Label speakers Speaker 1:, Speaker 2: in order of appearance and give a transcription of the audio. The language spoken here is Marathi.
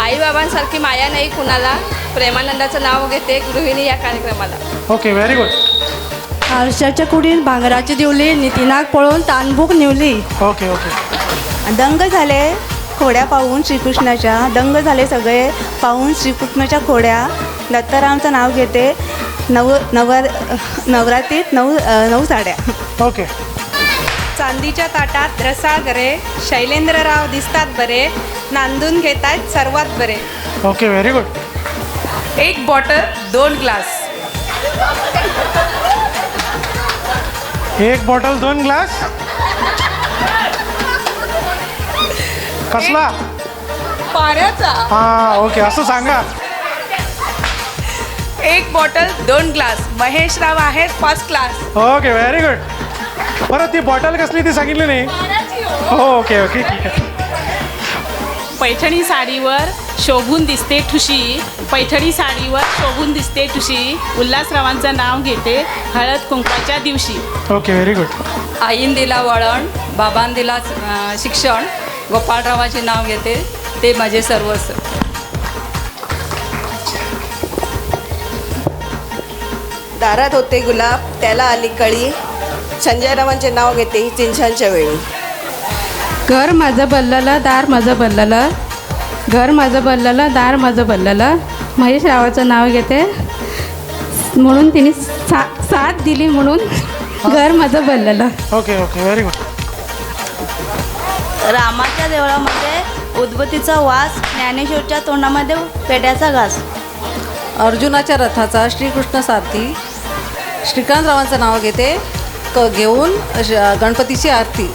Speaker 1: आईबाबांसारखी माया नाही कुणाला, प्रेमानंदाचं नाव घेते गृहिणी या कार्यक्रमाला.
Speaker 2: Okay, very good.
Speaker 3: आरशाच्या कुडीत भांगराची दिवली, नितीनाक पळून तानभूक निवली.
Speaker 2: Okay okay.
Speaker 4: दंग झाले खोड्या पाहून श्रीकृष्णाच्या, दंग झाले सगळे पाहून श्रीकृष्णाच्या खोड्या. दत्तारामचं नाव घेते, नवरात्रीत नऊ साड्या.
Speaker 2: ओके.
Speaker 5: चांदीच्या ताटात रसाळ गरे, शैलेंद्रराव दिसतात बरे, नांदून घेत आहेत सर्वात बरे.
Speaker 2: Okay, very good.
Speaker 5: एक बॉटल 2 ग्लास.
Speaker 2: एक बॉटल 2 ग्लास. कसला?
Speaker 5: पाण्याचा.
Speaker 2: हां, ओके, असं सांगा.
Speaker 5: एक बॉटल 2 ग्लास. महेशराव आहेत first class.
Speaker 2: Okay, very good. बरं, ती बॉटल कसली ती सांगितली नाही. हो, ओके ओके, ठीक आहे.
Speaker 6: पैठणी साडीवर शोभून दिसते ठुशी, पैठणी साडीवर शोभून दिसते ठुशी, उल्हासरावांचं नाव घेते हळद कुंकवाच्या दिवशी.
Speaker 2: Okay, very good.
Speaker 1: आईन दिला वळण, बाबांनी दिला शिक्षण, गोपाळरावाचे नाव घेते ते माझे सर्वस्व.
Speaker 7: दारात होते गुलाब त्याला आली कळी, संजयरावांचे नाव घेते चिंचांच्या वेळी.
Speaker 3: घर माझं बल्ललं, दार माझं बल्ललं, घर माझं बल्ललं, दार माझं बल्ललं, महेश रावाचं नाव घेते म्हणून तिने साथ दिली म्हणून घर माझं बल्ललं.
Speaker 2: Okay okay, very good.
Speaker 4: रामाच्या देवळामध्ये उदबत्तीचा वास, ज्ञानेश्वरच्या तोंडामध्ये पेट्याचा घास.
Speaker 7: अर्जुनाच्या रथाचा श्रीकृष्ण सारथी, श्रीकांतरावांचं नाव घेते घेऊन गणपतीची आरती.